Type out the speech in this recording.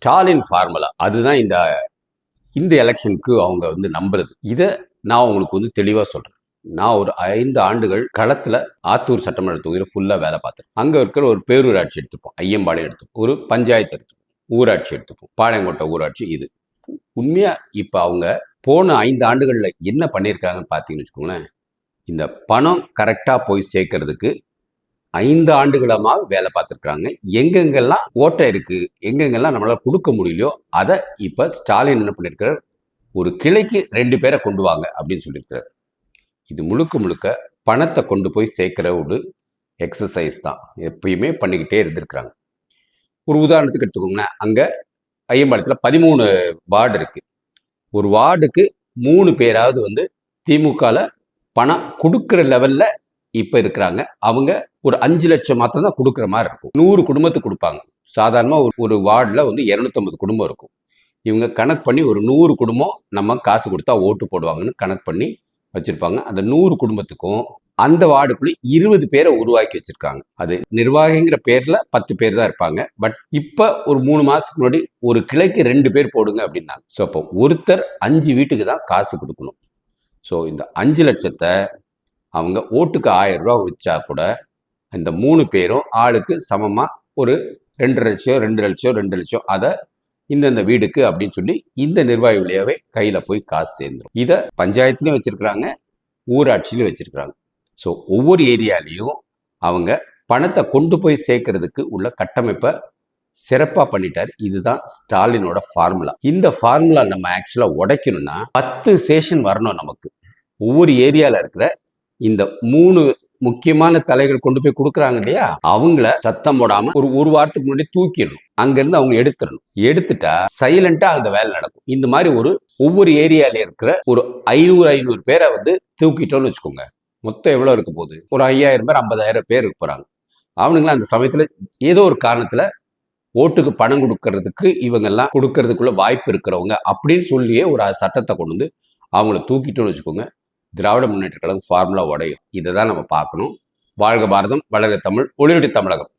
Stalin formula அதுதான் இந்த இந்த எலெக்ஷனுக்கு அவங்க வந்து நம்புறது. இதை நான் உங்களுக்கு வந்து தெளிவாக சொல்றேன். நான் ஒரு 5 ஆண்டுகள் களத்தில் ஆத்தூர் சட்டமன்ற தொகுதியில் ஃபுல்லாக வேலை பார்த்தேன். அங்கே இருக்கிற ஒரு பேரூராட்சி எடுத்துப்போம், ஐயம்பாளையம் எடுத்துப்போம், ஒரு பஞ்சாயத்து எடுத்துப்போம், ஊராட்சி எடுத்துப்போம், பாளையங்கோட்டை ஊராட்சி. இது உண்மையாக இப்போ அவங்க போன 5 ஆண்டுகளில் என்ன பண்ணியிருக்காங்கன்னு பார்த்தீங்கன்னு வச்சுக்கோங்களேன். இந்த பணம் கரெக்டாக போய் சேர்க்கறதுக்கு 5 ஆண்டுகளமாக வேலை பார்த்துருக்குறாங்க. எங்கெங்கெல்லாம் ஓட்டை இருக்கு, எங்கெங்கெல்லாம் நம்மளால கொடுக்க முடியலையோ அதை இப்போ ஸ்டாலின் என்ன பண்ணியிருக்கிறார், ஒரு கிளைக்கு 2 பேரை கொண்டு வாங்க அப்படின்னு சொல்லியிருக்கிறார். இது முழுக்க முழுக்க பணத்தை கொண்டு போய் சேர்க்கிற ஒரு எக்ஸசைஸ் தான். எப்பயுமே பண்ணிக்கிட்டே இருந்திருக்கிறாங்க. ஒரு உதாரணத்துக்கு எடுத்துக்கோங்களேன். அங்கே ஐயம்பாளையத்தில் 13 வார்டு இருக்கு. ஒரு வார்டுக்கு 3 பேராவது வந்து திமுகவில் பணம் கொடுக்குற லெவலில் இப்போ இருக்கிறாங்க. அவங்க ஒரு 5 லட்சம் மாத்திரம் தான் கொடுக்குற மாதிரி இருக்கும். 100 குடும்பத்துக்கு கொடுப்பாங்க. சாதாரணமாக ஒரு வார்டில் வந்து 250 குடும்பம் இருக்கும். இவங்க கணக்கு பண்ணி ஒரு 100 குடும்பம் நம்ம காசு கொடுத்தா ஓட்டு போடுவாங்கன்னு கணக்கு பண்ணி வச்சிருப்பாங்க. அந்த 100 குடும்பத்துக்கும் அந்த வார்டுக்குள்ள 20 பேரை உருவாக்கி வச்சிருக்காங்க. அது நிர்வாகிங்கிற பேர்ல 10 பேர் தான் இருப்பாங்க. பட் இப்ப ஒரு 3 மாசத்துக்கு முன்னாடி ஒரு கிளைக்கு 2 பேர் போடுங்க அப்படின்னாங்க. ஸோ அப்போ ஒருத்தர் 5 வீட்டுக்கு தான் காசு கொடுக்கணும். ஸோ இந்த 5 லட்சத்தை அவங்க ஓட்டுக்கு 1000 ரூபா வச்சா கூட இந்த 3 பேரும் ஆளுக்கு சமமா ஒரு 2 லட்சம் 2 லட்சம் 2 லட்சம் அதை இந்த வீடுக்கு அப்படின்னு சொல்லி இந்த நிர்வாகி வழியாவே கையில போய் காசு சேர்ந்துடும். இதை பஞ்சாயத்துலயும் வச்சிருக்கிறாங்க, ஊராட்சியிலும் வச்சிருக்கிறாங்க. ஸோ ஒவ்வொரு ஏரியாலையும் அவங்க பணத்தை கொண்டு போய் சேர்க்கறதுக்கு உள்ள கட்டமைப்பை சிறப்பாக பண்ணிட்டார். இதுதான் ஸ்டாலினோட ஃபார்முலா. இந்த ஃபார்முலா நம்ம ஆக்சுவலாக உடைக்கணும்னா 10 செஷன் வரணும் நமக்கு. ஒவ்வொரு ஏரியாவில் இருக்கிற இந்த 3 முக்கியமான தலைகள் கொண்டு போய் கொடுக்குறாங்க இல்லையா, அவங்கள சத்தம் போடாம ஒரு வாரத்துக்கு முன்னாடி தூக்கிடணும். அங்கிருந்து அவங்க எடுத்துட்டா சைலண்டா அந்த வேலை நடக்கும். இந்த மாதிரி ஒவ்வொரு ஏரியால இருக்கிற ஒரு 500 பேரை வந்து தூக்கிட்டோம்னு வச்சுக்கோங்க. மொத்தம் எவ்வளவு இருக்க போகுது? ஒரு 5000 பேர் 50,000 பேர் இருக்க போறாங்க. அவனுங்களாம் அந்த சமயத்துல ஏதோ ஒரு காரணத்துல ஓட்டுக்கு பணம் கொடுக்கறதுக்கு இவங்கெல்லாம் கொடுக்கறதுக்குள்ள வாய்ப்பு இருக்கிறவங்க அப்படின்னு சொல்லியே ஒரு சட்டத்தை கொண்டு வந்து அவங்கள தூக்கிட்டோம்னு வச்சுக்கோங்க. திராவிட முன்னேற்ற கழகம் ஃபார்முலா உடையும். இதை தான் நம்ம பார்க்கணும். வாழ்க பாரதம், வளர்க தமிழ், ஒளிரொலி தமிழகம்.